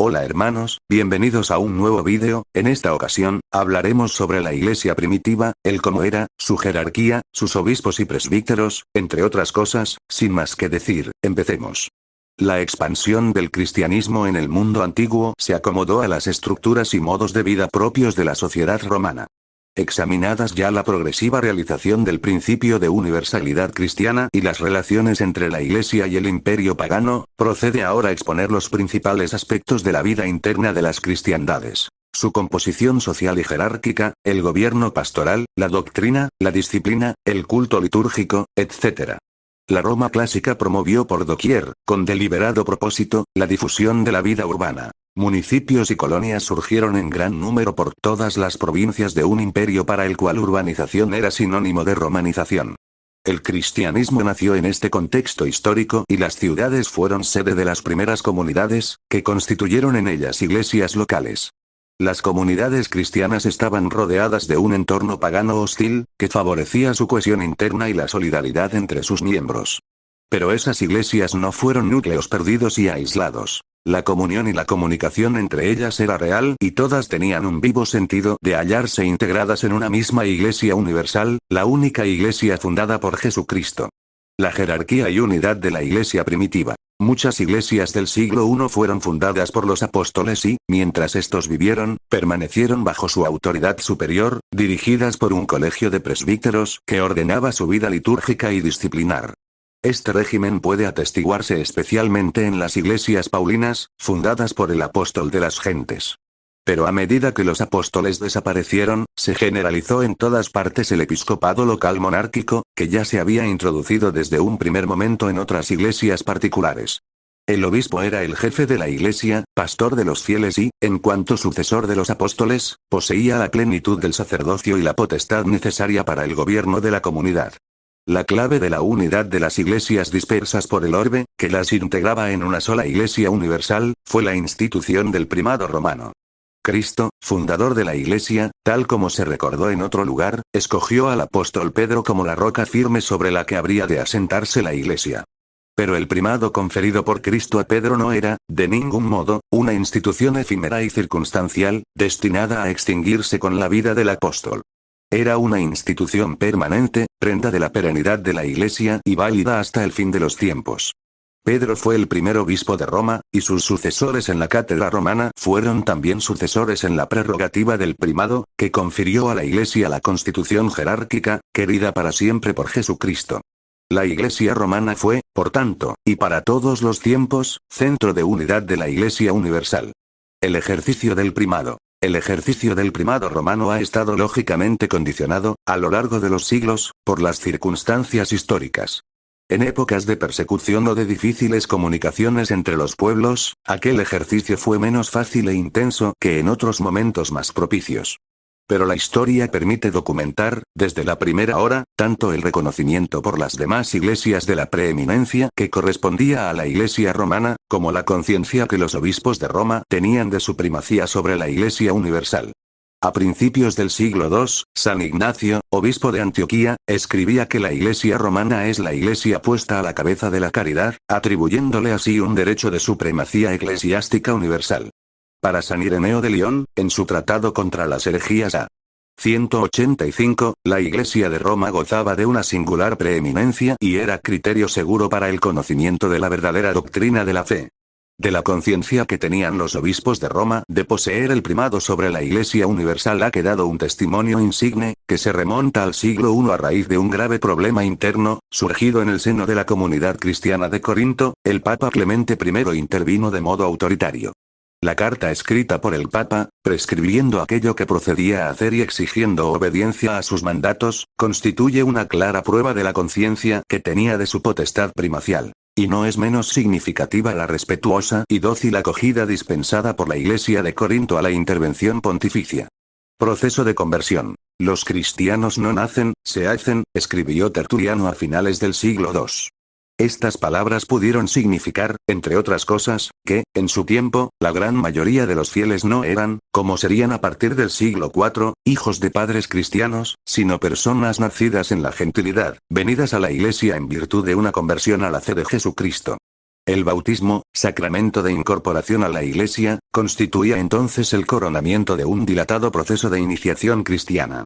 Hola hermanos, bienvenidos a un nuevo vídeo. En esta ocasión, hablaremos sobre la iglesia primitiva, el cómo era, su jerarquía, sus obispos y presbíteros, entre otras cosas. Sin más que decir, empecemos. La expansión del cristianismo en el mundo antiguo se acomodó a las estructuras y modos de vida propios de la sociedad romana. Examinadas ya la progresiva realización del principio de universalidad cristiana y las relaciones entre la Iglesia y el imperio pagano, procede ahora exponer los principales aspectos de la vida interna de las cristiandades: su composición social y jerárquica, el gobierno pastoral, la doctrina, la disciplina, el culto litúrgico, etc. La Roma clásica promovió por doquier, con deliberado propósito, la difusión de la vida urbana. Municipios y colonias surgieron en gran número por todas las provincias de un imperio para el cual urbanización era sinónimo de romanización. El cristianismo nació en este contexto histórico y las ciudades fueron sede de las primeras comunidades, que constituyeron en ellas iglesias locales. Las comunidades cristianas estaban rodeadas de un entorno pagano hostil, que favorecía su cohesión interna y la solidaridad entre sus miembros. Pero esas iglesias no fueron núcleos perdidos y aislados. La comunión y la comunicación entre ellas era real y todas tenían un vivo sentido de hallarse integradas en una misma iglesia universal, la única iglesia fundada por Jesucristo. La jerarquía y unidad de la iglesia primitiva. Muchas iglesias del siglo I fueron fundadas por los apóstoles y, mientras estos vivieron, permanecieron bajo su autoridad superior, dirigidas por un colegio de presbíteros que ordenaba su vida litúrgica y disciplinar. Este régimen puede atestiguarse especialmente en las iglesias paulinas, fundadas por el apóstol de las gentes. Pero a medida que los apóstoles desaparecieron, se generalizó en todas partes el episcopado local monárquico, que ya se había introducido desde un primer momento en otras iglesias particulares. El obispo era el jefe de la iglesia, pastor de los fieles y, en cuanto sucesor de los apóstoles, poseía la plenitud del sacerdocio y la potestad necesaria para el gobierno de la comunidad. La clave de la unidad de las iglesias dispersas por el orbe, que las integraba en una sola iglesia universal, fue la institución del primado romano. Cristo, fundador de la iglesia, tal como se recordó en otro lugar, escogió al apóstol Pedro como la roca firme sobre la que habría de asentarse la iglesia. Pero el primado conferido por Cristo a Pedro no era, de ningún modo, una institución efímera y circunstancial, destinada a extinguirse con la vida del apóstol. Era una institución permanente, prenda de la perenidad de la iglesia y válida hasta el fin de los tiempos. Pedro fue el primer obispo de Roma, y sus sucesores en la cátedra romana fueron también sucesores en la prerrogativa del primado, que confirió a la iglesia la constitución jerárquica, querida para siempre por Jesucristo. La iglesia romana fue, por tanto, y para todos los tiempos, centro de unidad de la iglesia universal. El ejercicio del primado. El ejercicio del primado romano ha estado lógicamente condicionado, a lo largo de los siglos, por las circunstancias históricas. En épocas de persecución o de difíciles comunicaciones entre los pueblos, aquel ejercicio fue menos fácil e intenso que en otros momentos más propicios. Pero la historia permite documentar, desde la primera hora, tanto el reconocimiento por las demás iglesias de la preeminencia que correspondía a la iglesia romana, como la conciencia que los obispos de Roma tenían de su primacía sobre la iglesia universal. A principios del siglo II, San Ignacio, obispo de Antioquía, escribía que la iglesia romana es la iglesia puesta a la cabeza de la caridad, atribuyéndole así un derecho de supremacía eclesiástica universal. Para San Ireneo de León, en su tratado contra las herejías a. 185, la Iglesia de Roma gozaba de una singular preeminencia y era criterio seguro para el conocimiento de la verdadera doctrina de la fe. De la conciencia que tenían los obispos de Roma de poseer el primado sobre la Iglesia universal ha quedado un testimonio insigne, que se remonta al siglo I a raíz de un grave problema interno, surgido en el seno de la comunidad cristiana de Corinto. El Papa Clemente I intervino de modo autoritario. La carta escrita por el Papa, prescribiendo aquello que procedía a hacer y exigiendo obediencia a sus mandatos, constituye una clara prueba de la conciencia que tenía de su potestad primacial. Y no es menos significativa la respetuosa y dócil acogida dispensada por la Iglesia de Corinto a la intervención pontificia. Proceso de conversión. Los cristianos no nacen, se hacen, escribió Tertuliano a finales del siglo II. Estas palabras pudieron significar, entre otras cosas, que, en su tiempo, la gran mayoría de los fieles no eran, como serían a partir del siglo IV, hijos de padres cristianos, sino personas nacidas en la gentilidad, venidas a la Iglesia en virtud de una conversión a la fe de Jesucristo. El bautismo, sacramento de incorporación a la Iglesia, constituía entonces el coronamiento de un dilatado proceso de iniciación cristiana.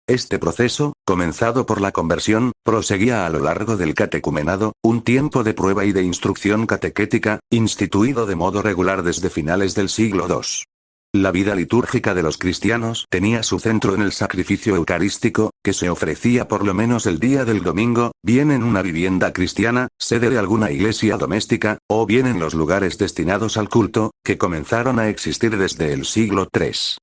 Este proceso, comenzado por la conversión, proseguía a lo largo del catecumenado, un tiempo de prueba y de instrucción catequética, instituido de modo regular desde finales del siglo II. La vida litúrgica de los cristianos tenía su centro en el sacrificio eucarístico, que se ofrecía por lo menos el día del domingo, bien en una vivienda cristiana, sede de alguna iglesia doméstica, o bien en los lugares destinados al culto, que comenzaron a existir desde el siglo III.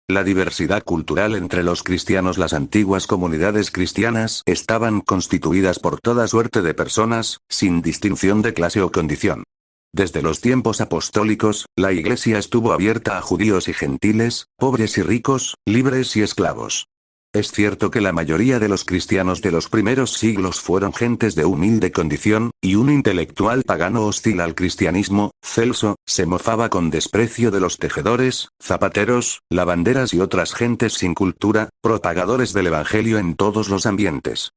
La diversidad cultural entre los cristianos. Las antiguas comunidades cristianas estaban constituidas por toda suerte de personas, sin distinción de clase o condición. Desde los tiempos apostólicos, la Iglesia estuvo abierta a judíos y gentiles, pobres y ricos, libres y esclavos. Es cierto que la mayoría de los cristianos de los primeros siglos fueron gentes de humilde condición, y un intelectual pagano hostil al cristianismo, Celso, se mofaba con desprecio de los tejedores, zapateros, lavanderas y otras gentes sin cultura, propagadores del Evangelio en todos los ambientes.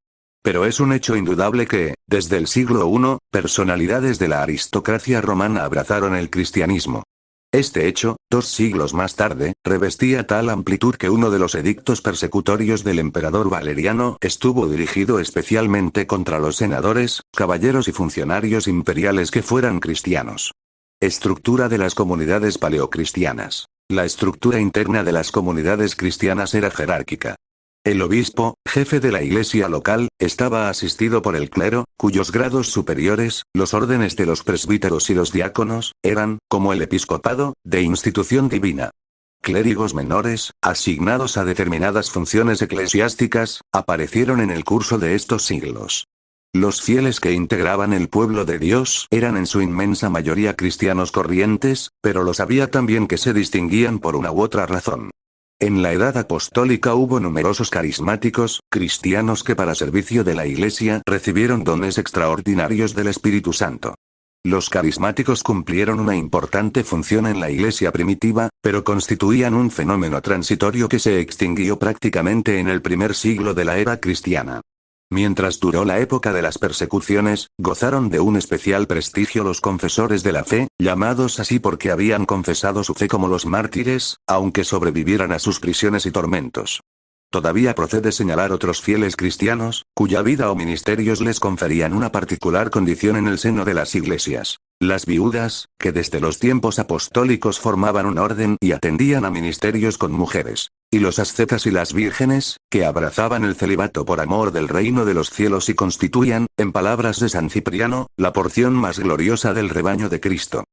Pero es un hecho indudable que, desde el siglo I, personalidades de la aristocracia romana abrazaron el cristianismo. Este hecho, 2 siglos más tarde, revestía tal amplitud que uno de los edictos persecutorios del emperador Valeriano estuvo dirigido especialmente contra los senadores, caballeros y funcionarios imperiales que fueran cristianos. Estructura de las comunidades paleocristianas. La estructura interna de las comunidades cristianas era jerárquica. El obispo, jefe de la iglesia local, estaba asistido por el clero, cuyos grados superiores, los órdenes de los presbíteros y los diáconos, eran, como el episcopado, de institución divina. Clérigos menores, asignados a determinadas funciones eclesiásticas, aparecieron en el curso de estos siglos. Los fieles que integraban el pueblo de Dios eran en su inmensa mayoría cristianos corrientes, pero los había también que se distinguían por una u otra razón. En la edad apostólica hubo numerosos carismáticos, cristianos que para servicio de la Iglesia recibieron dones extraordinarios del Espíritu Santo. Los carismáticos cumplieron una importante función en la Iglesia primitiva, pero constituían un fenómeno transitorio que se extinguió prácticamente en el primer siglo de la era cristiana. Mientras duró la época de las persecuciones, gozaron de un especial prestigio los confesores de la fe, llamados así porque habían confesado su fe como los mártires, aunque sobrevivieran a sus prisiones y tormentos. Todavía procede señalar otros fieles cristianos, cuya vida o ministerios les conferían una particular condición en el seno de las iglesias. Las viudas, que desde los tiempos apostólicos formaban un orden y atendían a ministerios con mujeres. Y los ascetas y las vírgenes, que abrazaban el celibato por amor del reino de los cielos y constituían, en palabras de San Cipriano, la porción más gloriosa del rebaño de Cristo.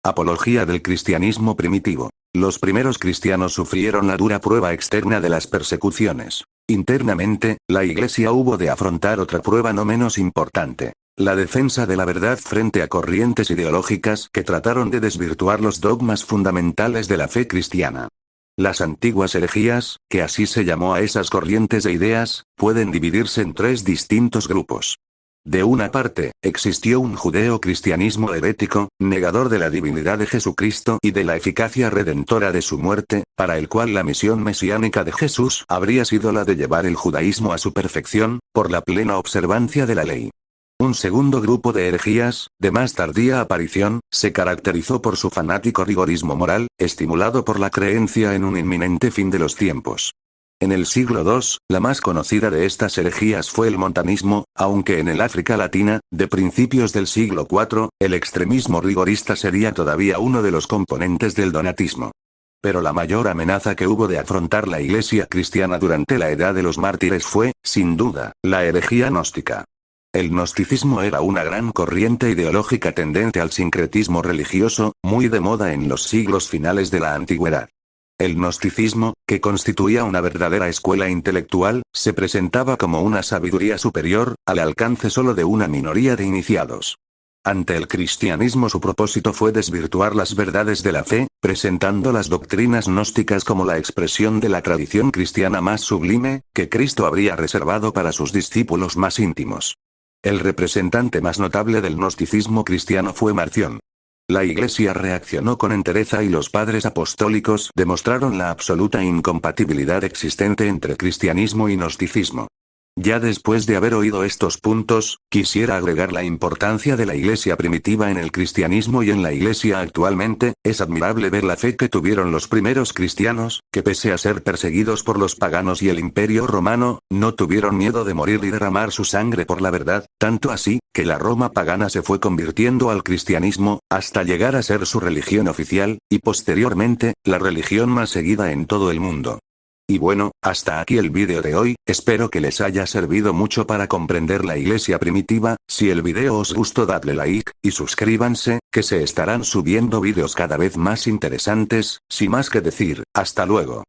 Apología del cristianismo primitivo. Los primeros cristianos sufrieron la dura prueba externa de las persecuciones. Internamente, la Iglesia hubo de afrontar otra prueba no menos importante. La defensa de la verdad frente a corrientes ideológicas que trataron de desvirtuar los dogmas fundamentales de la fe cristiana. Las antiguas herejías, que así se llamó a esas corrientes de ideas, pueden dividirse en 3 distintos grupos. De una parte, existió un judeo-cristianismo herético, negador de la divinidad de Jesucristo y de la eficacia redentora de su muerte, para el cual la misión mesiánica de Jesús habría sido la de llevar el judaísmo a su perfección, por la plena observancia de la ley. Un segundo grupo de herejías, de más tardía aparición, se caracterizó por su fanático rigorismo moral, estimulado por la creencia en un inminente fin de los tiempos. En el siglo II, la más conocida de estas herejías fue el montanismo, aunque en el África Latina, de principios del siglo IV, el extremismo rigorista sería todavía uno de los componentes del donatismo. Pero la mayor amenaza que hubo de afrontar la Iglesia cristiana durante la Edad de los Mártires fue, sin duda, la herejía gnóstica. El gnosticismo era una gran corriente ideológica tendente al sincretismo religioso, muy de moda en los siglos finales de la antigüedad. El gnosticismo, que constituía una verdadera escuela intelectual, se presentaba como una sabiduría superior, al alcance solo de una minoría de iniciados. Ante el cristianismo su propósito fue desvirtuar las verdades de la fe, presentando las doctrinas gnósticas como la expresión de la tradición cristiana más sublime, que Cristo habría reservado para sus discípulos más íntimos. El representante más notable del gnosticismo cristiano fue Marción. La Iglesia reaccionó con entereza y los padres apostólicos demostraron la absoluta incompatibilidad existente entre cristianismo y gnosticismo. Ya después de haber oído estos puntos, quisiera agregar la importancia de la iglesia primitiva en el cristianismo y en la iglesia actualmente. Es admirable ver la fe que tuvieron los primeros cristianos, que pese a ser perseguidos por los paganos y el imperio romano, no tuvieron miedo de morir y derramar su sangre por la verdad, tanto así, que la Roma pagana se fue convirtiendo al cristianismo, hasta llegar a ser su religión oficial, y posteriormente, la religión más seguida en todo el mundo. Y bueno, hasta aquí el vídeo de hoy, espero que les haya servido mucho para comprender la iglesia primitiva. Si el vídeo os gustó, dadle like, y suscríbanse, que se estarán subiendo vídeos cada vez más interesantes. Sin más que decir, hasta luego.